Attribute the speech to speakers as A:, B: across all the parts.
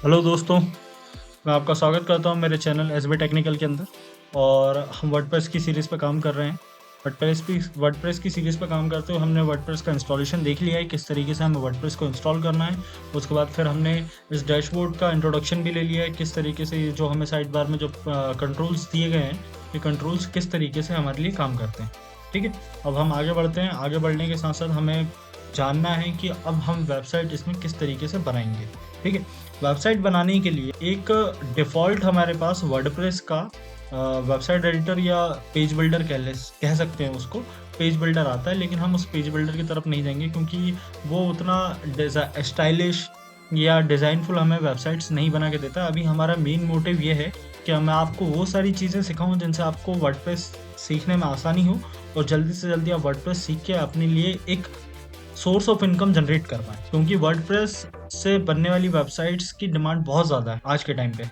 A: Hello दोस्तों, मैं आपका स्वागत करता हूं मेरे चैनल एसबी टेक्निकल के अंदर। और हम वर्डप्रेस की सीरीज़ पे काम कर रहे हैं। वर्डप्रेस की सीरीज़ पे काम करते हुए हमने वर्डप्रेस का इंस्टॉलेशन देख लिया है, किस तरीके से हमें वर्डप्रेस को इंस्टॉल करना है। उसके बाद फिर हमने इस डैशबोर्ड का इंट्रोडक्शन भी ले लिया है, किस तरीके से ये जो हमें साइड बार में जो कंट्रोल्स दिए गए हैं, ये कंट्रोल्स किस तरीके से हमारे लिए काम करते हैं। ठीक है, अब हम आगे बढ़ते हैं। आगे बढ़ने के साथ साथ हमें जानना है कि अब हम वेबसाइट इसमें किस तरीके से बनाएंगे। ठीक है, वेबसाइट बनाने के लिए एक डिफ़ॉल्ट हमारे पास वर्डप्रेस का वेबसाइट एडिटर या पेज बिल्डर कह सकते हैं उसको। पेज बिल्डर आता है, लेकिन हम उस पेज बिल्डर की तरफ नहीं जाएंगे क्योंकि वो उतना स्टाइलिश या डिज़ाइनफुल हमें वेबसाइट्स नहीं बना के देता। अभी हमारा मेन मोटिव ये है कि मैं आपको वो सारी चीज़ें सिखाऊं जिनसे आपको वर्डप्रेस सीखने में आसानी हो और जल्दी से जल्दी आप वर्डप्रेस सीख के अपने लिए एक सोर्स ऑफ इनकम जनरेट कर पाएँ, क्योंकि वर्डप्रेस से बनने वाली वेबसाइट्स की डिमांड बहुत ज़्यादा है आज के टाइम पे।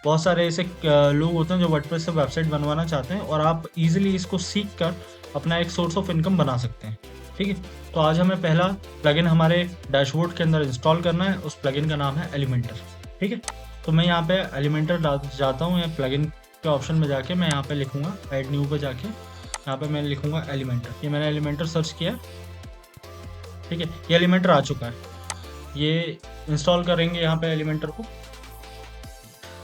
A: बहुत सारे ऐसे लोग होते हैं जो वर्डप्रेस से वेबसाइट बनवाना चाहते हैं और आप ईज़िली इसको सीख कर अपना एक सोर्स ऑफ इनकम बना सकते हैं। ठीक है? तो आज हमें पहला प्लगइन हमारे डैशबोर्ड के अंदर इंस्टॉल करना है। उस प्लगइन का नाम है एलिमेंटर। ठीक है? तो मैं यहाँ पे एलिमेंटर जाता हूँ या प्लगइन के ऑप्शन में जाके मैं यहाँ पे लिखूँगा ऐड न्यू पे जाके यहाँ पे मैं लिखूँगा एलिमेंटर। ये मैंने एलिमेंटर सर्च किया। ठीक है, ये एलिमेंटर आ चुका है। ये इंस्टॉल करेंगे यहाँ पे एलिमेंटर को।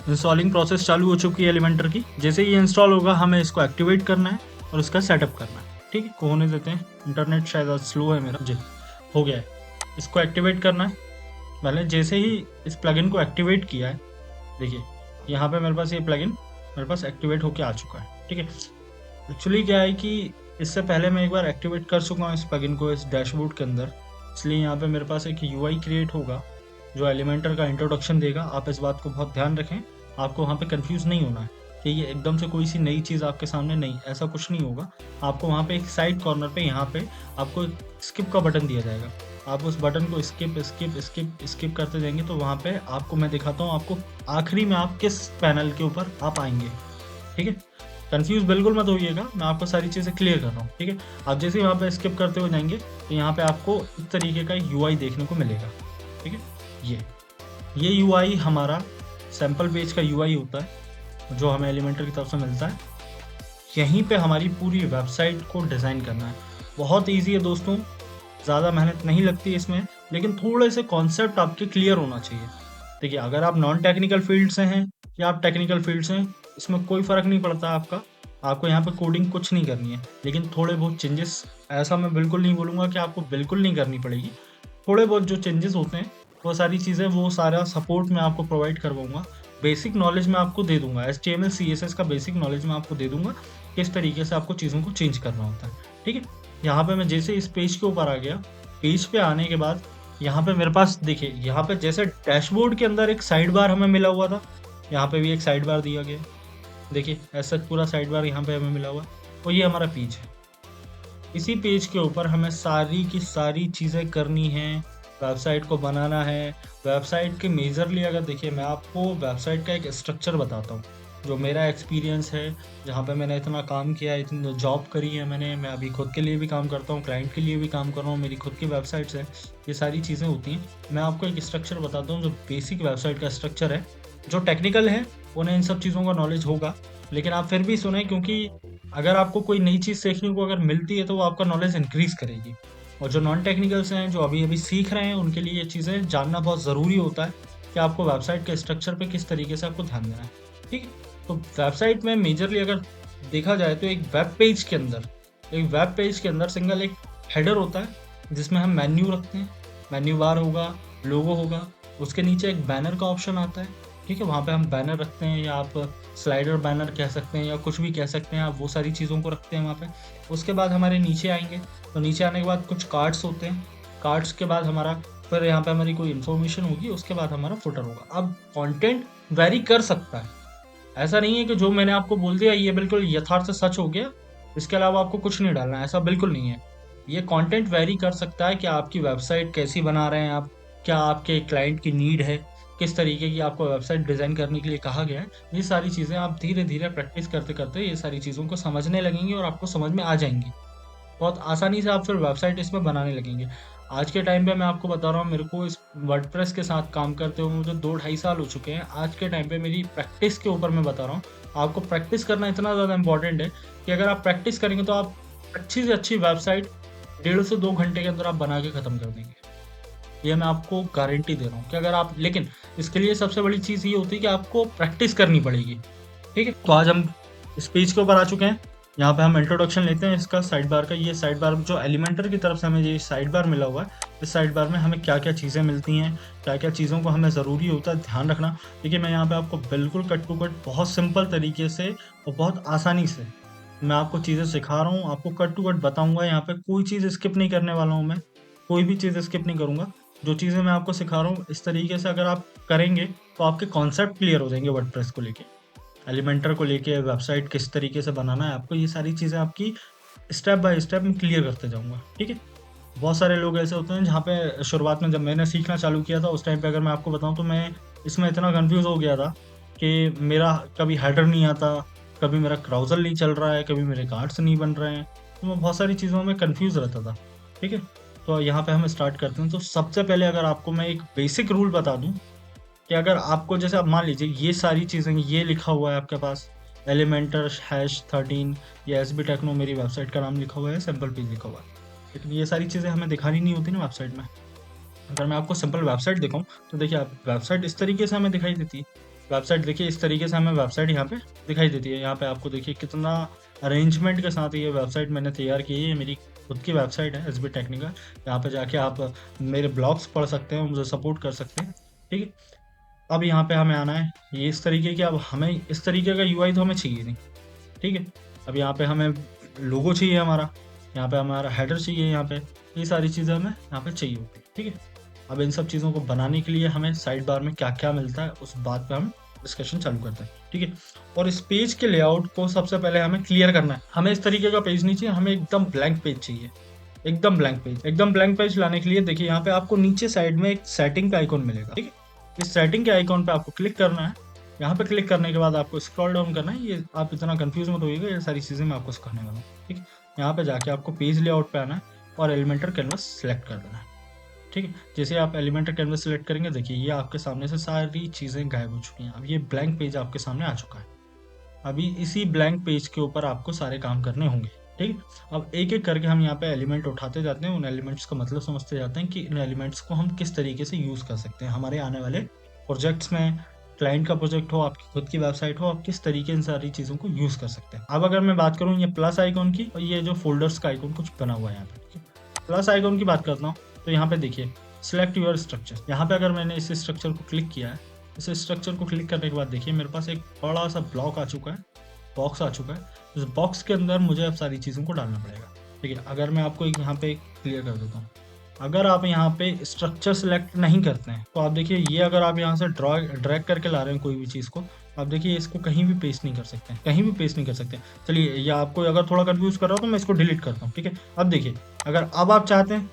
A: इंस्टॉलिंग प्रोसेस चालू हो चुकी है एलिमेंटर की। जैसे ही ये इंस्टॉल होगा हमें इसको एक्टिवेट करना है और इसका सेटअप करना है। ठीक है, को होने देते हैं। इंटरनेट शायद आज स्लो है मेरा। जी, हो गया है। इसको एक्टिवेट करना है। मैंने जैसे ही इस प्लगइन को एक्टिवेट किया है, देखिए यहाँ पे मेरे पास ये प्लगइन मेरे पास एक्टिवेट होके आ चुका है। ठीक है, एक्चुअली क्या है कि इससे पहले मैं एक बार एक्टिवेट कर चुका हूँ इस प्लगइन को इस डैशबोर्ड के अंदर, इसलिए यहाँ पे मेरे पास एक यूआई क्रिएट होगा जो एलिमेंटर का इंट्रोडक्शन देगा। आप इस बात को बहुत ध्यान रखें, आपको वहाँ पे कंफ्यूज नहीं होना है कि ये एकदम से कोई सी नई चीज़ आपके सामने, नहीं, ऐसा कुछ नहीं होगा। आपको वहाँ पे एक साइड कॉर्नर पे यहाँ पे आपको स्किप का बटन दिया जाएगा। आप उस बटन को स्किप स्किप स्किप स्किप करते जाएंगे तो वहाँ पे आपको मैं दिखाता हूँ आपको आखिरी में आप किस पैनल के ऊपर आप आएंगे। ठीक है, कंफ्यूज बिल्कुल मत होइएगा, मैं आपको सारी चीज़ें क्लियर कर रहा हूँ। ठीक है, आप जैसे ही वहाँ पे स्किप करते हुए जाएंगे तो यहाँ पे आपको इस तरीके का यूआई देखने को मिलेगा। ठीक है, ये यूआई हमारा सैम्पल पेज का यूआई होता है जो हमें एलिमेंटर की तरफ से मिलता है। यहीं पे हमारी पूरी वेबसाइट को डिज़ाइन करना है। बहुत ईजी है दोस्तों, ज़्यादा मेहनत नहीं लगती इसमें, लेकिन थोड़े से कॉन्सेप्ट आपके क्लियर होना चाहिए। देखिए, अगर आप नॉन टेक्निकल फील्ड से हैं या आप टेक्निकल फील्ड से हैं, इसमें कोई फ़र्क नहीं पड़ता आपका। आपको यहाँ पे कोडिंग कुछ नहीं करनी है, लेकिन थोड़े बहुत चेंजेस, ऐसा मैं बिल्कुल नहीं बोलूँगा कि आपको बिल्कुल नहीं करनी पड़ेगी। थोड़े बहुत जो चेंजेस होते हैं, वो सारी चीज़ें, वो सारा सपोर्ट मैं आपको प्रोवाइड करवाऊँगा। बेसिक नॉलेज मैं आपको दे दूँगा, एचटीएमएल सीएसएस का बेसिक नॉलेज मैं आपको दे दूँगा, किस तरीके से आपको चीज़ों को चेंज करना होता है। ठीक है? यहाँ पे मैं जैसे इस पेज के ऊपर आ गया, पेज पे आने के बाद यहाँ पे मेरे पास देखिए, यहाँ पे जैसे डैशबोर्ड के अंदर एक साइड बार हमें मिला हुआ था, यहाँ पे भी एक साइड बार दिया गया है। देखिए, ऐसा पूरा साइड बार यहाँ पे हमें मिला हुआ है और ये हमारा पेज है। इसी पेज के ऊपर हमें सारी की सारी चीज़ें करनी हैं, वेबसाइट को बनाना है। वेबसाइट के मेजरली अगर देखिए, मैं आपको वेबसाइट का एक स्ट्रक्चर बताता हूँ, जो मेरा एक्सपीरियंस है, जहाँ पे मैंने इतना काम किया है, इतनी जॉब करी है मैंने। मैं अभी खुद के लिए भी काम करता हूँ, क्लाइंट के लिए भी काम कर रहा हूँ, मेरी खुद की वेबसाइट्स है। ये सारी चीज़ें होती हैं। मैं आपको एक स्ट्रक्चर बताता हूँ जो बेसिक वेबसाइट का स्ट्रक्चर है। जो टेक्निकल है उन्हें इन सब चीज़ों का नॉलेज होगा, लेकिन आप फिर भी सुने, क्योंकि अगर आपको कोई नई चीज़ सीखने को अगर मिलती है तो वो आपका नॉलेज इंक्रीज़ करेगी। और जो नॉन टेक्निकल्स हैं, जो अभी-अभी सीख रहे हैं, उनके लिए ये चीज़ें जानना बहुत ज़रूरी होता है कि आपको वेबसाइट के स्ट्रक्चर पे किस तरीके से आपको ध्यान देना है। ठीक है? तो वेबसाइट में मेजरली अगर देखा जाए तो एक वेब पेज के अंदर सिंगल एक हेडर होता है, जिसमें हम मेन्यू रखते हैं। मेन्यू बार होगा, लोगो होगा, उसके नीचे एक बैनर का ऑप्शन आता है। ठीक है, वहाँ पे हम बैनर रखते हैं, या आप स्लाइडर बैनर कह सकते हैं, या कुछ भी कह सकते हैं, आप वो सारी चीज़ों को रखते हैं वहाँ पे। उसके बाद हमारे नीचे आएंगे, तो नीचे आने के बाद कुछ कार्ड्स होते हैं। कार्ड्स के बाद हमारा, फिर यहाँ पे हमारी कोई इन्फॉर्मेशन होगी, उसके बाद हमारा फुटर होगा। अब कंटेंट वेरी कर सकता है, ऐसा नहीं है कि जो मैंने आपको बोल दिया ये बिल्कुल यथार्थ से सच हो गया, इसके अलावा आपको कुछ नहीं डालना है, ऐसा बिल्कुल नहीं है। ये कंटेंट वेरी कर सकता है कि आपकी वेबसाइट कैसी बना रहे हैं आप, क्या आपके क्लाइंट की नीड है, किस तरीके की आपको वेबसाइट डिज़ाइन करने के लिए कहा गया है। ये सारी चीज़ें आप धीरे धीरे प्रैक्टिस करते करते ये सारी चीज़ों को समझने लगेंगे और आपको समझ में आ जाएंगी। बहुत आसानी से आप फिर वेबसाइट इसमें बनाने लगेंगे। आज के टाइम पे मैं आपको बता रहा हूँ, मेरे को इस वर्डप्रेस के साथ काम करते हुए मुझे 2-2.5 साल हो चुके हैं। आज के टाइम पे मेरी प्रैक्टिस के ऊपर मैं बता रहा हूँ, आपको प्रैक्टिस करना इतना ज़्यादा इंपॉर्टेंट है कि अगर आप प्रैक्टिस करेंगे तो आप अच्छी से अच्छी वेबसाइट 1.5 से 2 घंटे के अंदर आप बना के ख़त्म कर देंगे। ये मैं आपको गारंटी दे रहा हूँ कि अगर आप, लेकिन इसके लिए सबसे बड़ी चीज़ ये होती है कि आपको प्रैक्टिस करनी पड़ेगी। ठीक है, तो आज हम इस पेज के ऊपर आ चुके हैं। यहाँ पे हम इंट्रोडक्शन लेते हैं इसका साइड बार का। ये साइड बार जो एलिमेंटर की तरफ से हमें ये साइड बार मिला हुआ है, इस साइड बार में हमें क्या क्या चीज़ें मिलती हैं, क्या क्या चीज़ों को हमें ज़रूरी होता है ध्यान रखना। देखिए मैं यहाँ पे आपको बिल्कुल कट टू कट बहुत सिंपल तरीके से और बहुत आसानी से मैं आपको चीज़ें सिखा रहा हूँ, आपको कट टू कट बताऊँगा। यहाँ पे कोई चीज़ स्किप नहीं करने वाला हूँ मैं, कोई भी चीज़ स्किप नहीं करूँगा। जो चीज़ें मैं आपको सिखा रहा हूँ इस तरीके से अगर आप करेंगे तो आपके कॉन्सेप्ट क्लियर हो जाएंगे वर्डप्रेस को लेके, एलिमेंटर को लेके, वेबसाइट किस तरीके से बनाना है आपको, ये सारी चीज़ें आपकी स्टेप बाय स्टेप मैं क्लियर करते जाऊँगा। ठीक है, बहुत सारे लोग ऐसे होते हैं जहाँ पे शुरुआत में जब मैंने सीखना चालू किया था उस टाइम पे अगर मैं आपको बताऊँ तो मैं इसमें इतना कंफ्यूज हो गया था कि मेरा कभी हेडर नहीं आता, कभी मेरा क्राउजल नहीं चल रहा है, कभी मेरे कार्ड्स नहीं बन रहे हैं, तो मैं बहुत सारी चीज़ों में कंफ्यूज रहता था। ठीक है, तो यहाँ पे हम स्टार्ट करते हैं। तो सबसे पहले अगर आपको मैं एक बेसिक रूल बता दूँ कि अगर आपको, जैसे आप मान लीजिए ये सारी चीज़ें, ये लिखा हुआ है आपके पास एलिमेंटर -13 या एसबी टेक्नो, मेरी वेबसाइट का नाम लिखा हुआ है, सिंपल पेज लिखा हुआ है, लेकिन ये सारी चीज़ें हमें दिखानी नहीं होती ना वेबसाइट में। अगर मैं आपको सिंपल वेबसाइट दिखाऊँ तो देखिए, आप वेबसाइट इस तरीके से हमें दिखाई देती है। वेबसाइट देखिए इस तरीके से हमें वेबसाइट यहाँ पे दिखाई देती है। यहाँ पे आपको देखिए कितना अरेंजमेंट के साथ ये वेबसाइट मैंने तैयार की है। ये मेरी खुद की वेबसाइट है एसबी टेक्निकल। यहाँ पे जाके आप मेरे ब्लॉग्स पढ़ सकते हैं, मुझे सपोर्ट कर सकते हैं। ठीक है, अब यहाँ पे हमें आना है ये इस तरीके की। अब हमें इस तरीके का यूआई तो हमें चाहिए नहीं। ठीक है, अब यहाँ पे हमें लोगो चाहिए हमारा, यहाँ पे हमारा हेडर चाहिए, यहाँ पे ये सारी चीज़ें हमें यहाँ पे चाहिए होती है। ठीक है, अब इन सब चीज़ों को बनाने के लिए हमें साइड बार में क्या क्या मिलता है उस बात पे हम डिस्कशन चालू करते हैं। ठीक है, और इस पेज के लेआउट को सबसे पहले हमें क्लियर करना है। हमें इस तरीके का पेज नहीं चाहिए, हमें एकदम ब्लैंक पेज चाहिए, एकदम ब्लैंक पेज। एकदम ब्लैंक पेज लाने के लिए देखिए यहाँ पे आपको नीचे साइड में एक सेटिंग का आइकॉन मिलेगा। ठीक है, इस सेटिंग के आइकॉन पे आपको क्लिक करना है। यहाँ पे क्लिक करने के बाद आपको स्क्रॉल डाउन करना है। ये आप इतना कंफ्यूज मत होइएगा, ये सारी चीज़ें मैं आपको सिखाने वाला हूँ। ठीक है, यहाँ पे जाके आपको पेज लेआउट पे आना है और एलिमेंटर कैनवस सेलेक्ट कर देना है। ठीक है, जैसे आप एलिमेंटर कैनवस सेलेक्ट करेंगे, देखिए ये आपके सामने से सारी चीज़ें गायब हो चुकी हैं। अब ये ब्लैंक पेज आपके सामने आ चुका है। अभी इसी ब्लैंक पेज के ऊपर आपको सारे काम करने होंगे। ठीक है, अब एक एक करके हम यहाँ पे एलिमेंट उठाते जाते हैं, उन एलिमेंट्स का मतलब समझते जाते हैं कि इन एलिमेंट्स को हम किस तरीके से यूज़ कर सकते हैं हमारे आने वाले प्रोजेक्ट्स में। क्लाइंट का प्रोजेक्ट हो, आपकी खुद की वेबसाइट हो, आप किस तरीके इन सारी चीज़ों को यूज़ कर सकते हैं। अब अगर मैं बात करूँ ये प्लस आइकॉन की, और ये जो फोल्डर्स का आइकॉन कुछ बना हुआ है यहाँ पे, प्लस आइकॉन की बात करता हूँ तो यहाँ पे देखिए सिलेक्ट योर स्ट्रक्चर। यहाँ पे अगर मैंने इस स्ट्रक्चर को क्लिक किया है, इस स्ट्रक्चर को क्लिक करने के बाद देखिए मेरे पास एक बड़ा सा ब्लॉक आ चुका है, बॉक्स आ चुका है। इस बॉक्स के अंदर मुझे अब सारी चीज़ों को डालना पड़ेगा। ठीक है, अगर मैं आपको यहाँ पे क्लियर कर देता हूँ, अगर आप यहाँ पे स्ट्रक्चर सेलेक्ट नहीं करते हैं तो आप देखिए ये, अगर आप यहाँ से ड्रैग करके ला रहे हैं कोई भी चीज़ को, आप देखिए इसको कहीं भी पेस्ट नहीं कर सकते हैं, कहीं भी पेस्ट नहीं कर सकते। चलिए, या आपको अगर थोड़ा कंफ्यूज कर रहा हो तो मैं इसको डिलीट करता हूँ। ठीक है, अब देखिए अगर अब आप चाहते हैं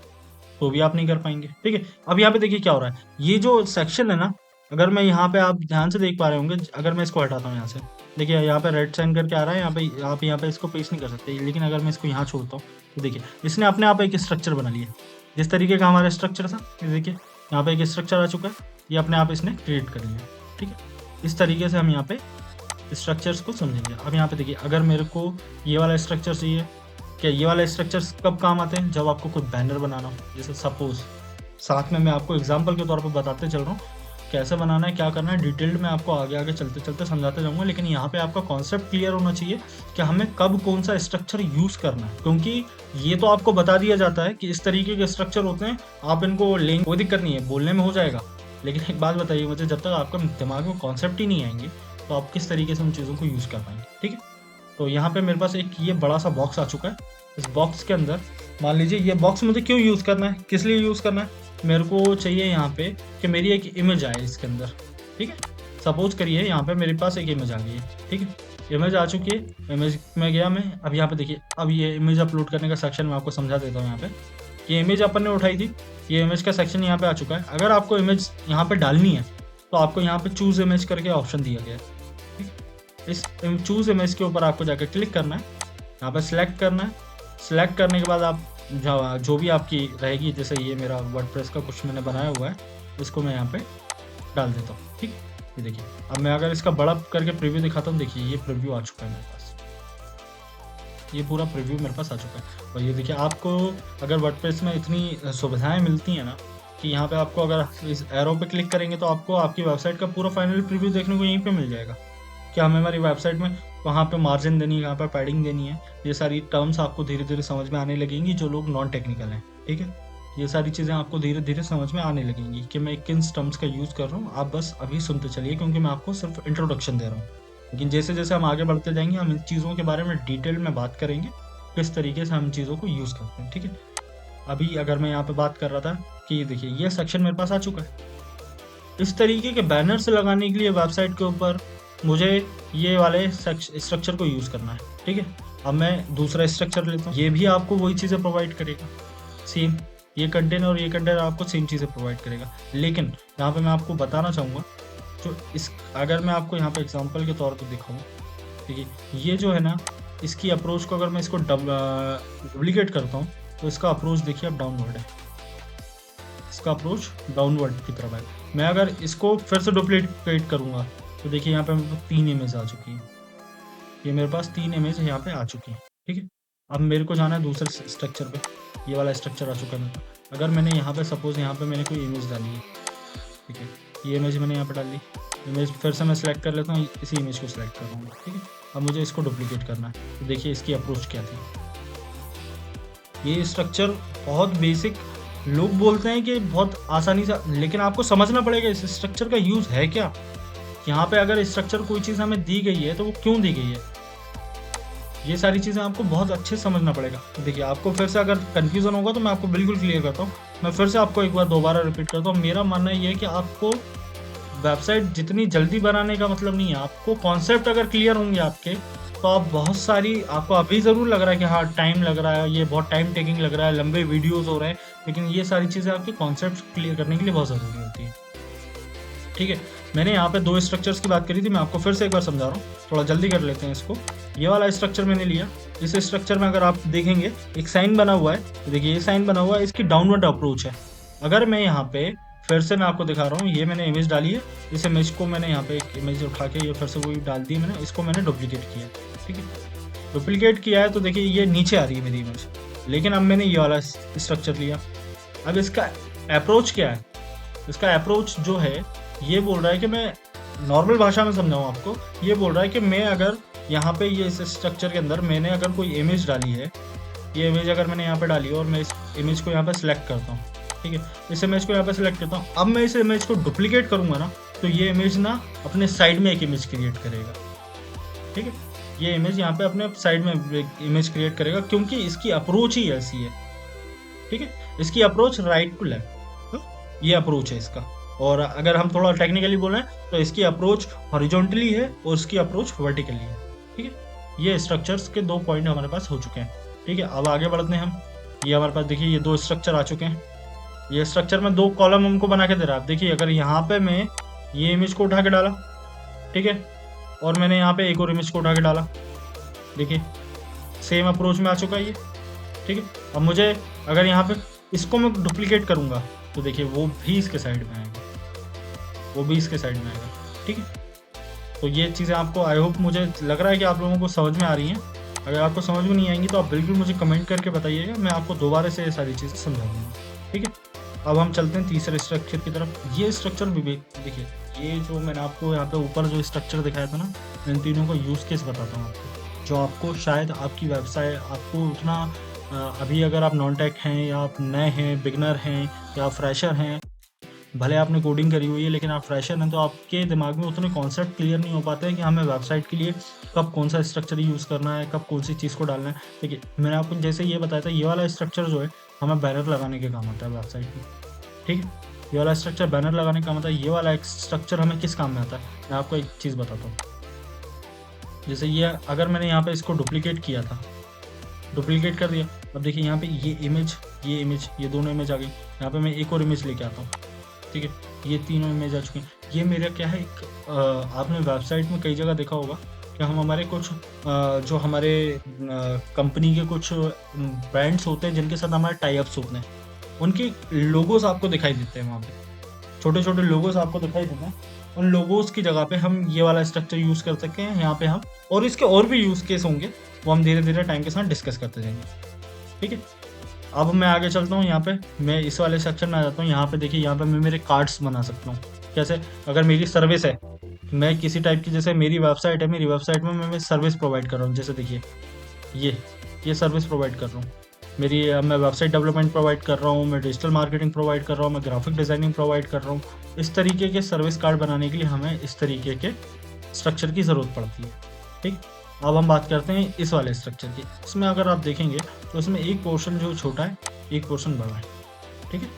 A: तो भी आप नहीं कर पाएंगे। ठीक है, अब यहाँ पे देखिए क्या हो रहा है, ये जो सेक्शन है ना, अगर मैं यहाँ पे, आप ध्यान से देख पा रहे होंगे, अगर मैं इसको हटाता हूँ यहाँ से, देखिए यहाँ पे रेड साइन करके आ रहा है, यहाँ पे आप यहाँ पे इसको पेस्ट नहीं कर सकते। लेकिन अगर मैं इसको यहाँ छोड़ता हूँ तो देखिए इसने अपने आप एक स्ट्रक्चर बना लिया। जिस तरीके का हमारा स्ट्रक्चर था, ये देखिए यहाँ पे एक स्ट्रक्चर आ चुका है, ये अपने आप इसने क्रिएट कर लिया। ठीक है, इस तरीके से हम यहाँ पे स्ट्रक्चर्स को समझेंगे। अब यहाँ पे देखिए अगर मेरे को ये वाला स्ट्रक्चर चाहिए, क्या ये वाले स्ट्रक्चर्स कब काम आते हैं, जब आपको कोई बैनर बनाना हो। जैसे सपोज, साथ में मैं आपको एग्जांपल के तौर पर बताते चल रहा हूँ कैसे बनाना है, क्या करना है, डिटेल्ड में आपको आगे आगे चलते चलते समझाते जाऊंगा। लेकिन यहाँ पे आपका कॉन्सेप्ट क्लियर होना चाहिए कि हमें कब कौन सा स्ट्रक्चर यूज़ करना है, क्योंकि ये तो आपको बता दिया जाता है कि इस तरीके के स्ट्रक्चर होते हैं, आप इनको लेंगे, कोई दिक्कत नहीं है, बोलने में हो जाएगा। लेकिन एक बात बताइए मुझे, जब तक आपका दिमाग में कॉन्सेप्ट ही नहीं आएंगे तो आप किस तरीके से उन चीज़ों को यूज़ कर पाएंगे। ठीक है, तो यहाँ पे मेरे पास एक ये बड़ा सा बॉक्स आ चुका है। इस बॉक्स के अंदर मान लीजिए ये बॉक्स मुझे क्यों यूज़ करना है, किस लिए यूज़ करना है, मेरे को चाहिए यहाँ पे कि मेरी एक इमेज आए इसके अंदर। ठीक है, सपोज करिए यहाँ पे मेरे पास एक इमेज आ गई है। ठीक है, इमेज आ चुकी है, इमेज में गया मैं। अब यहाँ पे देखिए, अब ये इमेज अपलोड करने का सेक्शन मैं आपको समझा देता हूँ। यहाँ पे ये इमेज अपन ने उठाई थी, ये इमेज का सेक्शन यहाँ पे आ चुका है। अगर आपको इमेज यहाँ पे डालनी है तो आपको यहाँ पे चूज़ इमेज करके ऑप्शन दिया गया है। ठीक है, इस चूज़ इमेज के ऊपर आपको जाकर क्लिक करना है, यहाँ पे सिलेक्ट करना है सिलेक्ट करने के बाद आप जो भी आपकी रहेगी, जैसे ये मेरा वर्डप्रेस का कुछ मैंने बनाया हुआ है, इसको मैं यहाँ पे डाल देता हूँ। ठीक, ये देखिए, अब मैं अगर इसका बड़ा करके प्रीव्यू दिखाता हूँ, देखिए ये प्रीव्यू आ चुका है मेरे पास, ये पूरा प्रीव्यू मेरे पास आ चुका है। और ये देखिए, आपको अगर वर्डप्रेस में इतनी सुविधाएं मिलती हैं ना कि यहाँ पे आपको अगर इस एरो पे क्लिक करेंगे तो आपको आपकी वेबसाइट का पूरा फाइनल प्रीव्यू देखने को यहीं पे मिल जाएगा कि हमें हमारी वेबसाइट में कहाँ पे मार्जिन देनी है, कहाँ पे पैडिंग देनी है। ये सारी टर्म्स आपको धीरे धीरे समझ में आने लगेंगी जो लोग नॉन टेक्निकल हैं। ठीक है, ये सारी चीज़ें आपको धीरे धीरे समझ में आने लगेंगी कि मैं किन टर्म्स का यूज़ कर रहा हूँ। आप बस अभी सुनते चलिए क्योंकि मैं आपको सिर्फ इंट्रोडक्शन दे रहा हूँ, लेकिन जैसे जैसे हम आगे बढ़ते जाएंगे हम इन चीज़ों के बारे में डिटेल में बात करेंगे, किस तरीके से हम चीज़ों को यूज़ करते हैं। ठीक है, अभी अगर मैं यहाँ पे बात कर रहा था कि देखिए ये सेक्शन मेरे पास आ चुका है। इस तरीके के बैनर्स लगाने के लिए वेबसाइट के ऊपर मुझे ये वाले स्ट्रक्चर को यूज़ करना है। ठीक है, अब मैं दूसरा स्ट्रक्चर लेता हूँ, ये भी आपको वही चीज़ें प्रोवाइड करेगा, सेम ये कंटेनर और ये कंटेनर आपको सेम चीज़ें प्रोवाइड करेगा। लेकिन यहाँ पे मैं आपको बताना चाहूँगा, जो इस अगर मैं आपको यहाँ पे एग्जांपल के तौर पे दिखाऊँ, देखिए ये जो है ना, इसकी अप्रोच को अगर मैं इसको डुप्लीकेट करता हूँ तो इसका अप्रोच देखिए अब डाउनवर्ड है, इसका अप्रोच डाउनवर्ड की तरफ है। मैं अगर इसको फिर से डुप्लीकेट करूँगा तो देखिए यहाँ पे मेरे पास 3 इमेज आ चुकी हैं, ये मेरे पास 3 इमेज यहाँ पे आ चुकी हैं। ठीक है, अब मेरे को जाना है दूसरे स्ट्रक्चर पे, ये वाला स्ट्रक्चर आ चुका है मेरे पास। अगर मैंने यहाँ पे सपोज यहाँ पे मैंने कोई इमेज डाली है, ठीक है, ये इमेज मैंने यहाँ पे डाल दी, इमेज फिर से मैं सिलेक्ट कर लेता हूँ, इसी इमेज को सिलेक्ट कर रहा हूँ। ठीक है, अब मुझे इसको डुप्लीकेट करना है, तो देखिए इसकी अप्रोच क्या थी। ये स्ट्रक्चर बहुत बेसिक, लोग बोलते हैं कि बहुत आसानी से, लेकिन आपको समझना पड़ेगा इस स्ट्रक्चर का यूज़ है क्या। यहाँ पे अगर स्ट्रक्चर कोई चीज़ हमें दी गई है तो वो क्यों दी गई है, ये सारी चीज़ें आपको बहुत अच्छे से समझना पड़ेगा। देखिए, आपको फिर से अगर कन्फ्यूज़न होगा तो मैं आपको बिल्कुल क्लियर करता हूँ। मैं फिर से आपको एक बार दोबारा रिपीट करता हूँ। मेरा मानना ये है कि आपको वेबसाइट जितनी जल्दी बनाने का मतलब नहीं है, आपको कॉन्सेप्ट अगर क्लियर होंगे आपके, तो आप बहुत सारी, आपको अभी ज़रूर लग रहा है कि हाँ टाइम लग रहा है, ये बहुत टाइम टेकिंग लग रहा है, लंबे वीडियोज़ हो रहे हैं, लेकिन ये सारी चीज़ें आपके कॉन्सेप्ट क्लियर करने के लिए बहुत ज़रूरी होती है। ठीक है, मैंने यहाँ पे 2 स्ट्रक्चर्स की बात करी थी, मैं आपको फिर से एक बार समझा रहा हूँ, थोड़ा जल्दी कर लेते हैं इसको। ये वाला स्ट्रक्चर मैंने लिया, इस स्ट्रक्चर में अगर आप देखेंगे एक साइन बना हुआ है, तो देखिए ये साइन बना हुआ है, इसकी डाउनवर्ड अप्रोच है। अगर मैं यहाँ पे फिर से मैं आपको दिखा रहा हूँ, ये मैंने इमेज डाली है, इस इमेज को मैंने यहाँ पे एक इमेज उठा के ये फिर से वही डाल दी मैंने, इसको मैंने डुप्लीकेट किया। ठीक है, डुप्लीकेट किया है तो देखिए ये नीचे आ रही है मेरी इमेज, लेकिन अब मैंने ये वाला स्ट्रक्चर लिया। अब इसका अप्रोच क्या है, इसका अप्रोच जो है ये बोल रहा है कि मैं नॉर्मल भाषा में समझाऊँ आपको, ये बोल रहा है कि मैं अगर यहाँ पे ये इस स्ट्रक्चर के अंदर मैंने अगर कोई इमेज डाली है, ये इमेज अगर मैंने यहाँ पे डाली है और मैं इस इमेज को यहाँ पे सिलेक्ट करता हूँ, ठीक है, इस इमेज को यहाँ पे सिलेक्ट करता हूँ, अब मैं इस इमेज को डुप्लीकेट करूँगा ना, तो ये इमेज ना अपने साइड में एक इमेज क्रिएट करेगा। ठीक है, ये इमेज यहाँ पे अपने साइड में इमेज क्रिएट करेगा, क्योंकि इसकी अप्रोच ही ऐसी है। ठीक है, इसकी अप्रोच राइट टू लेफ्ट, ये अप्रोच है इसका। और अगर हम थोड़ा टेक्निकली बोलें तो इसकी अप्रोच हॉरिजॉन्टली है और इसकी अप्रोच वर्टिकली है। ठीक है, ये स्ट्रक्चर्स के 2 पॉइंट हमारे पास हो चुके हैं। ठीक है, अब आगे बढ़ते हैं हम। ये हमारे पास देखिए ये 2 स्ट्रक्चर आ चुके हैं, ये स्ट्रक्चर में 2 कॉलम हमको बना के दे रहा है। आप देखिए, अगर यहाँ पे मैं ये इमेज को उठा के डाला, ठीक है, और मैंने यहाँ पे एक और इमेज को उठा के डाला, देखिए सेम अप्रोच में आ चुका है ये। ठीक है, अब मुझे अगर यहाँ पे इसको मैं डुप्लीकेट करूँगा तो देखिए वो भी इसके साइड में आएगा, वो भी इसके साइड में आएगा। ठीक है, तो ये चीज़ें आपको, आई होप, मुझे लग रहा है कि आप लोगों को समझ में आ रही हैं। अगर आपको समझ में नहीं आएंगी तो आप बिल्कुल मुझे कमेंट करके बताइएगा, मैं आपको दोबारा से ये सारी चीज़ें समझा दूँगा। ठीक है, अब हम चलते हैं तीसरे स्ट्रक्चर की तरफ। ये स्ट्रक्चर भी देखिए, ये जो मैंने आपको यहाँ पे ऊपर जो स्ट्रक्चर दिखाया था ना, इन तीनों का यूज़ केस बताता हूँ आपको, जो आपको शायद आपकी वेबसाइट, आपको उतना अभी अगर आप नॉन टेक हैं या आप नए हैं, बिगनर हैं या फ्रेशर हैं, भले आपने कोडिंग करी हुई है लेकिन आप फ्रेशर हैं, तो आपके दिमाग में उतने कॉन्सेप्ट क्लियर नहीं हो पाते हैं कि हमें वेबसाइट के लिए कब कौन सा स्ट्रक्चर यूज़ करना है, कब कौन सी चीज़ को डालना है। देखिए, मैंने आपको जैसे ये बताया था, ये वाला स्ट्रक्चर जो है हमें बैनर लगाने के काम आता है वेबसाइट में। ठीक है, ये वाला स्ट्रक्चर बैनर लगाने का काम आता है। ये वाला स्ट्रक्चर हमें किस काम में आता है, मैं आपको एक चीज़ बताता हूँ। जैसे ये अगर मैंने यहाँ पे इसको डुप्लीकेट किया था, डुप्लीकेट कर दिया, अब देखिए यहाँ पे ये इमेज, ये दोनों इमेज आ गई। यहाँ पे मैं एक और इमेज लेके आता हूँ, ठीक है, ये तीनों इमेज आ चुके हैं। ये मेरा क्या है, एक आपने वेबसाइट में कई जगह देखा होगा कि हम हमारे कुछ जो हमारे कंपनी के कुछ ब्रांड्स होते हैं जिनके साथ हमारे टाई अप्स होते हैं, उनके लोगोस आपको दिखाई देते हैं वहाँ पे, छोटे छोटे लोगोस आपको दिखाई देते हैं। उन लोगोस की जगह पे हम ये वाला स्ट्रक्चर यूज़ कर सकते हैं यहाँ पे हम, और इसके और भी यूज़ केस होंगे, वो हम धीरे धीरे टाइम के साथ डिस्कस करते जाएंगे। ठीक है, अब मैं आगे चलता हूँ। यहाँ पे मैं इस वाले सेक्शन में आ जाता हूँ। यहाँ पे देखिए, यहाँ पे मैं मेरे कार्ड्स बना सकता हूँ। कैसे? अगर मेरी सर्विस है, मैं किसी टाइप की, जैसे मेरी वेबसाइट है, मेरी वेबसाइट में मैं सर्विस प्रोवाइड कर रहा हूँ। जैसे देखिए ये सर्विस प्रोवाइड कर रहा हूँ मेरी, मैं वेबसाइट डेवलपमेंट प्रोवाइड कर रहा हूँ, मैं डिजिटल मार्केटिंग प्रोवाइड कर रहा हूँ, मैं ग्राफिक डिज़ाइनिंग प्रोवाइड कर रहा हूँ। इस तरीके के सर्विस कार्ड बनाने के लिए हमें इस तरीके के स्ट्रक्चर की ज़रूरत पड़ती है। ठीक, अब हम बात करते हैं इस वाले स्ट्रक्चर की। इसमें अगर आप देखेंगे तो इसमें एक पोर्शन जो छोटा है, एक पोर्शन बड़ा है। ठीक है,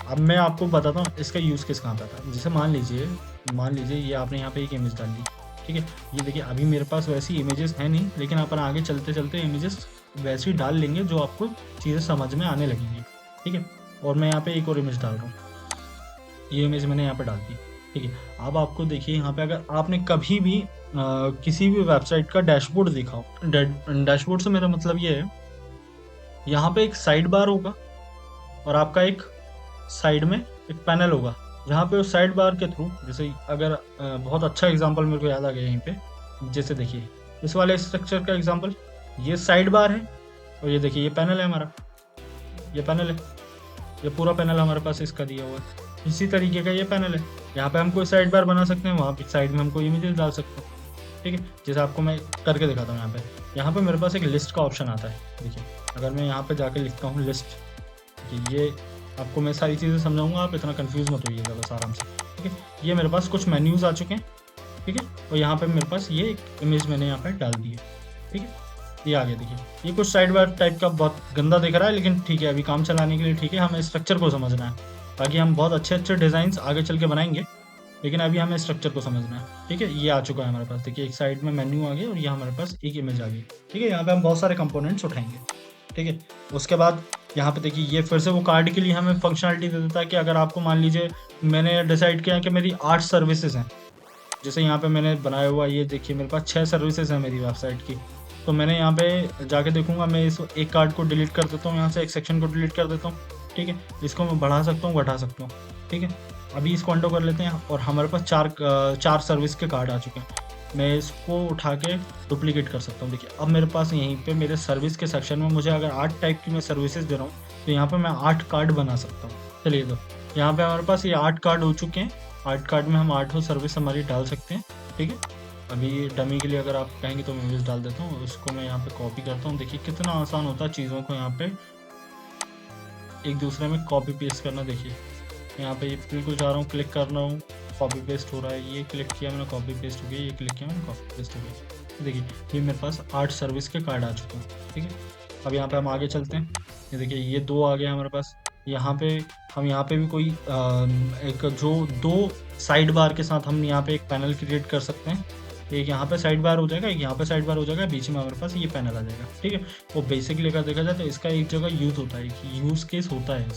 A: अब मैं आपको बताता हूँ इसका यूज़ केस कहाँ पे आता है। जैसे मान लीजिए ये आपने यहाँ पे एक इमेज डाल दी। ठीक है, ये देखिए अभी मेरे पास वैसी इमेजेस है नहीं, लेकिन अपन आगे चलते चलते इमेजेस वैसी डाल लेंगे जो आपको चीज़ें समझ में आने लगेंगी। ठीक है, और मैं यहाँ पे एक और इमेज डाल रहा हूँ, ये इमेज मैंने यहाँ पे डाल दी। ठीक है, अब आपको देखिए यहाँ पे, अगर आपने कभी भी किसी भी वेबसाइट का डैशबोर्ड देखा हो, डैशबोर्ड से मेरा मतलब ये है, यहाँ पे एक साइड बार होगा और आपका एक साइड में एक पैनल होगा, जहाँ पे उस साइड बार के थ्रू, जैसे अगर बहुत अच्छा एग्जांपल मेरे को याद आ गया यहीं पे, जैसे देखिए इस वाले स्ट्रक्चर का एग्जांपल, ये साइड बार है और ये देखिए ये पैनल है हमारा, ये पैनल है, ये पूरा पैनल हमारे पास इसका दिया हुआ है। इसी तरीके का ये पैनल है, यहाँ पे हम कोई साइड बार बना सकते हैं, वहाँ पे साइड में हम कोई इमेजेस डाल सकते हैं। ठीक है, जैसे आपको मैं करके दिखाता हूँ। यहाँ पे मेरे पास एक लिस्ट का ऑप्शन आता है। देखिए, अगर मैं यहाँ पे जाके लिखता हूँ लिस्ट, ये आपको मैं सारी चीज़ें समझाऊंगा, आप इतना कंफ्यूज मत होइएगा, बस आराम से। ठीक है, ये मेरे पास कुछ मेन्यूज़ आ चुके हैं। ठीक है, और यहाँ पे मेरे पास ये एक इमेज मैंने यहाँ पे डाल दी है। ठीक है, ये आगे देखिए, ये कुछ साइड बार टाइप का बहुत गंदा दिख रहा है, लेकिन ठीक है, अभी काम चलाने के लिए ठीक है, हमें स्ट्रक्चर को समझना है, ताकि हम बहुत अच्छे अच्छे डिज़ाइंस आगे चल के बनाएंगे, लेकिन अभी हमें स्ट्रक्चर को समझना है। ठीक है, ये आ चुका है हमारे पास। देखिए, एक साइड में मेन्यू आ गया और ये हमारे पास एक इमेज आ गई। ठीक है, यहाँ पे हम बहुत सारे कंपोनेंट्स उठाएंगे। ठीक है, उसके बाद यहाँ पे देखिए, ये फिर से वो कार्ड के लिए हमें फंक्शनलिटी दे देता है कि अगर आपको मान लीजिए मैंने डिसाइड किया कि मेरी 8 सर्विसेज हैं, जैसे यहाँ पे मैंने बनाया हुआ, ये देखिए मेरे पास 6 सर्विसेज हैं मेरी वेबसाइट की, तो मैंने यहाँ पे जाके देखूंगा, मैं इस एक कार्ड को डिलीट कर देता हूँ, यहाँ से एक सेक्शन को डिलीट कर देता हूँ। ठीक है, इसको मैं बढ़ा सकता हूँ, घटा सकता हूँ। ठीक है, अभी इसको अंडो कर लेते हैं और हमारे पास चार सर्विस के कार्ड आ चुके हैं। मैं इसको उठा के डुप्लीकेट कर सकता हूँ। देखिए, अब मेरे पास यहीं पे मेरे सर्विस के सेक्शन में मुझे अगर 8 टाइप की मैं सर्विसेज दे रहा हूँ, तो यहाँ पे मैं 8 कार्ड बना सकता हूँ। चलिए, तो यहाँ पे हमारे पास ये 8 कार्ड हो चुके हैं। 8 कार्ड में हम 8 सर्विस हमारी डाल सकते हैं। ठीक है, अभी डमी के लिए अगर आप कहेंगे तो मैं इमेज डाल देता हूँ, उसको मैं यहाँ पे कॉपी करता हूँ। देखिए कितना आसान होता है चीज़ों को यहाँ पे एक दूसरे में कॉपी पेस्ट करना। देखिए यहाँ पे बिल्कुल जा रहा हूँ, क्लिक कर रहा हूँ, कॉपी पेस्ट हो रहा है। ये क्लिक किया मैंने, कॉपी पेस्ट हो गया, ये क्लिक किया मैंने, कॉपी पेस्ट हो गया। देखिए ये मेरे पास 8 सर्विस के कार्ड आ चुके हैं। ठीक है, अब यहाँ पे हम आगे चलते हैं। ये देखिए ये 2 आ गए हमारे पास। यहाँ पे हम यहाँ पे भी कोई एक जो 2 साइड बार के साथ हम यहाँ पे एक पैनल क्रिएट कर सकते हैं। एक यहाँ पे साइड बार हो जाएगा, एक यहाँ पे साइड बार हो जाएगा, बीच में हमारे पास ये पैनल आ जाएगा। ठीक है, वो बेसिकली अगर देखा जाए तो इसका एक जगह यूज़ होता है, यूज़ केस होता है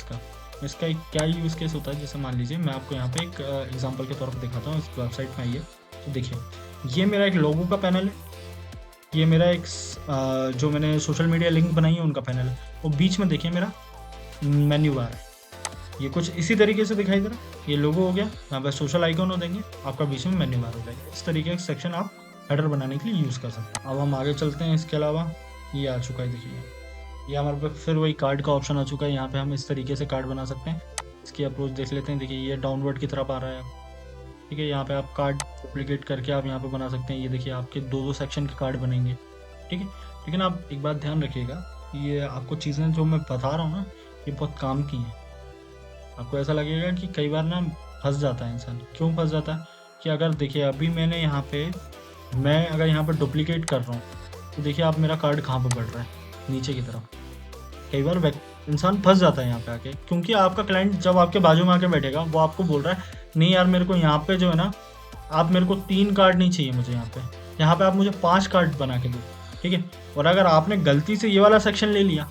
A: इसका एक क्या यूज़ केस होता है। जैसे मान लीजिए मैं आपको यहाँ पे एक एग्जांपल के तौर पर दिखाता हूँ। इस वेबसाइट में आइए तो देखिए, ये मेरा एक लोगो का पैनल है, ये मेरा एक जो मैंने सोशल मीडिया लिंक बनाई है उनका पैनल है, और बीच में देखिए मेरा मेन्यू बार है। ये कुछ इसी तरीके से दिखाई दे रहा है। ये लोगो हो गया, यहाँ पर सोशल आइकन हो देंगे, आपका बीच में मेन्यू बार हो जाएगा। इस तरीके का सेक्शन आप हेडर बनाने के लिए यूज़ कर सकते हैं। अब हम आगे चलते हैं। इसके अलावा ये आ चुका है, देखिए ये हमारे पास फिर वही कार्ड का ऑप्शन आ चुका है। यहाँ पे हम इस तरीके से कार्ड बना सकते हैं। इसकी अप्रोच देख लेते हैं। देखिए ये डाउनवर्ड की तरफ आ रहा है। ठीक है, यहाँ पे आप कार्ड डुप्लीकेट करके आप यहाँ पे बना सकते हैं। ये देखिए आपके 2-2 सेक्शन के कार्ड बनेंगे। ठीक है, लेकिन आप एक बात ध्यान रखिएगा, ये आपको चीज़ें जो मैं बता रहा हूँ ना, ये बहुत काम की हैं। आपको ऐसा लगेगा कि कई बार ना फंस जाता है इंसान। क्यों फंस जाता है कि अगर देखिए अभी मैंने यहाँ पे मैं अगर यहाँ पर डुप्लीकेट कर रहा हूँ तो देखिए आप मेरा कार्ड कहाँ पर बढ़ रहा है, नीचे की तरफ। कई बार इंसान फंस जाता है यहाँ पे आके, क्योंकि आपका क्लाइंट जब आपके बाजू में आके बैठेगा वो आपको बोल रहा है नहीं यार मेरे को यहाँ पे जो है ना, आप मेरे को 3 कार्ड नहीं चाहिए मुझे यहाँ पे आप मुझे 5 कार्ड बना के दो। ठीक है, और अगर आपने गलती से ये वाला सेक्शन ले लिया,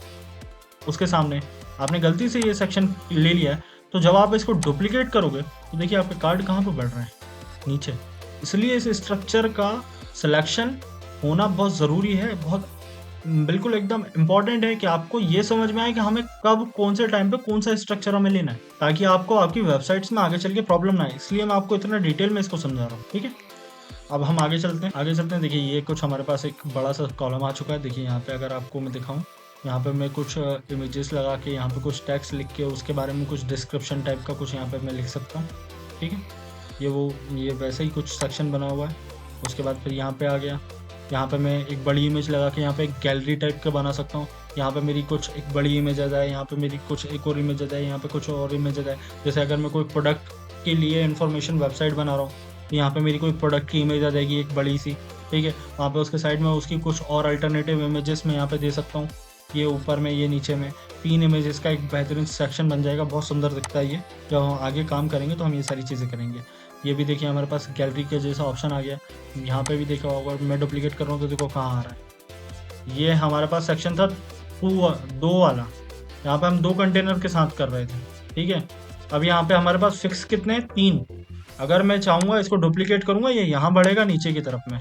A: उसके सामने आपने गलती से ये सेक्शन ले लिया है, तो जब आप इसको डुप्लीकेट करोगे तो देखिए आपके कार्ड कहाँ पे बढ़ रहे हैं, नीचे। इसलिए इस स्ट्रक्चर का सिलेक्शन होना बहुत ज़रूरी है, बहुत बिल्कुल एकदम इम्पोर्टेंट है कि आपको ये समझ में आए कि हमें कब, कौन से टाइम पे कौन सा स्ट्रक्चर हमें लेना है, ताकि आपको आपकी वेबसाइट्स में आगे चल के प्रॉब्लम ना आए। इसलिए मैं आपको इतना डिटेल में इसको समझा रहा हूँ, ठीक है। अब हम आगे चलते हैं। देखिए ये कुछ हमारे पास एक बड़ा सा कॉलम आ चुका है। देखिए यहाँ पे अगर आपको मैं दिखाऊँ, यहाँ पे मैं कुछ इमेजेस लगा के यहाँ पे कुछ टेक्स्ट लिख के उसके बारे में कुछ डिस्क्रिप्शन टाइप का कुछ यहाँ पे मैं लिख सकता हूँ, ठीक है। ये वैसे ही कुछ सेक्शन बना हुआ है। उसके बाद फिर यहाँ पे आ गया, यहाँ पे मैं एक बड़ी इमेज लगा के यहाँ पे एक गैलरी टाइप का बना सकता हूँ। यहाँ पे मेरी कुछ एक बड़ी इमेज आ जाए, यहाँ पे मेरी कुछ एक और इमेज आ जाए, यहाँ पे कुछ और इमेज आ जाए। जैसे अगर मैं कोई प्रोडक्ट के लिए इन्फॉर्मेशन वेबसाइट बना रहा हूँ, तो यहाँ पे मेरी कोई प्रोडक्ट की इमेज आ जाएगी एक बड़ी सी, ठीक है। वहाँ पे उसके साइड में उसकी कुछ और अल्टरनेटिव इमेजेस मैं यहाँ पे दे सकता हूँ। ये ऊपर में, ये नीचे में 3 इमेजेस का एक बेहतरीन सेक्शन बन जाएगा। बहुत सुंदर दिखता है ये। जब हम आगे काम करेंगे तो हम ये सारी चीज़ें करेंगे। ये भी देखिए हमारे पास गैलरी के जैसा ऑप्शन आ गया। यहाँ पे भी देखा होगा, मैं डुप्लीकेट कर रहा हूँ तो देखो कहाँ आ रहा है। ये हमारे पास सेक्शन था 2 वाला। यहाँ पे हम 2 कंटेनर के साथ कर रहे थे, ठीक है। अब यहाँ पे हमारे पास फिक्स कितने हैं, 3। अगर मैं चाहूँगा इसको डुप्लीकेट करूँगा, ये यहाँ बढ़ेगा नीचे की तरफ में,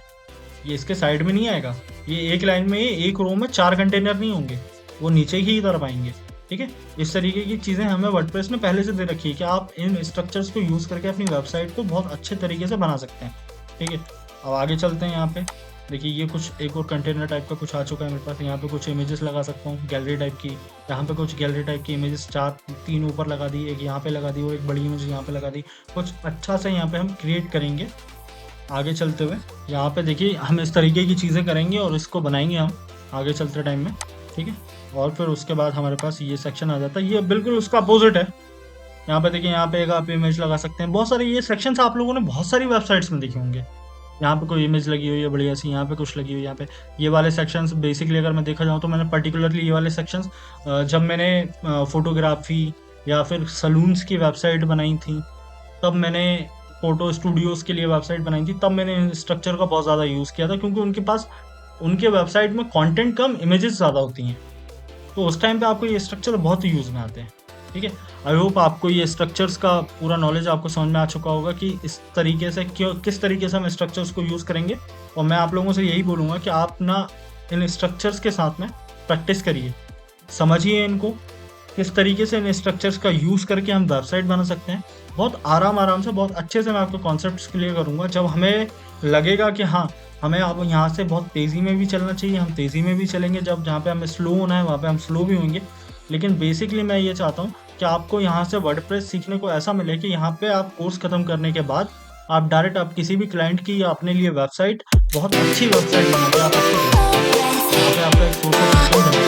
A: ये इसके साइड में नहीं आएगा। ये एक लाइन में, एक रो में 4 कंटेनर नहीं होंगे, वो नीचे ही की तरफ आएंगे, ठीक है। इस तरीके की चीज़ें हमें वर्डप्रेस ने पहले से दे रखी है कि आप इन स्ट्रक्चर्स को यूज़ करके अपनी वेबसाइट को बहुत अच्छे तरीके से बना सकते हैं, ठीक है। अब आगे चलते हैं। यहाँ पे देखिए ये कुछ एक और कंटेनर टाइप का कुछ आ चुका है मेरे पास। यहाँ पे कुछ इमेजेस लगा सकता हूँ गैलरी टाइप की। यहाँ पे कुछ गैलरी टाइप की इमेजेस 3 ऊपर लगा दी, एक यहाँ पे लगा दी और एक बड़ी इमेज यहाँ पे लगा दी। कुछ अच्छा से यहाँ पे हम क्रिएट करेंगे आगे चलते हुए। यहाँ पे देखिए हम इस तरीके की चीज़ें करेंगे और इसको बनाएंगे हम आगे चलते टाइम में, ठीक है। और फिर उसके बाद हमारे पास ये सेक्शन आ जाता है। ये बिल्कुल उसका अपोजिट है। यहाँ पे देखिए, यहाँ पे एक आप इमेज लगा सकते हैं। बहुत सारे ये सेक्शंस आप लोगों ने बहुत सारी वेबसाइट्स में देखे होंगे। यहाँ पे कोई इमेज लगी हुई है बढ़िया सी, यहाँ पे कुछ लगी हुई है। यहाँ पे ये वाले सेक्शंस बेसिकली अगर मैं देखा जाऊँ तो मैंने पर्टिकुलरली ये वाले सेक्शंस जब मैंने फोटोग्राफी या फिर सलून्स की वेबसाइट बनाई थी, तब मैंने फ़ोटो स्टूडियोज़ के लिए वेबसाइट बनाई थी, तब मैंने इन स्ट्रक्चर का बहुत ज़्यादा यूज़ किया था, क्योंकि उनके पास उनके वेबसाइट में कंटेंट कम, इमेजेस ज़्यादा होती हैं। तो उस टाइम पे आपको ये स्ट्रक्चर बहुत यूज़ में आते हैं, ठीक है। आई होप आपको ये स्ट्रक्चर्स का पूरा नॉलेज आपको समझ में आ चुका होगा कि इस तरीके से किस तरीके से हम स्ट्रक्चर्स को यूज़ करेंगे। और मैं आप लोगों से यही बोलूँगा कि आप ना इन स्ट्रक्चर्स के साथ में प्रैक्टिस करिए, समझिए इनको, किस तरीके से इन स्ट्रक्चर्स का यूज़ करके हम वेबसाइट बना सकते हैं। बहुत आराम से, बहुत अच्छे से मैं आपको कॉन्सेप्ट्स क्लियर करूँगा। जब हमें लगेगा कि हाँ, हमें अब यहाँ से बहुत तेज़ी में भी चलना चाहिए, हम तेज़ी में भी चलेंगे। जब जहाँ पे हमें स्लो होना है वहाँ पे हम स्लो भी होंगे। लेकिन बेसिकली मैं ये चाहता हूँ कि आपको यहाँ से वर्डप्रेस सीखने को ऐसा मिले कि यहाँ पे आप कोर्स ख़त्म करने के बाद आप डायरेक्ट आप किसी भी क्लाइंट की या अपने लिए वेबसाइट, बहुत अच्छी वेबसाइट बना के आप उसको दे सकते हैं। यहाँ पे आपका एक सोर्स ऑफ इनकम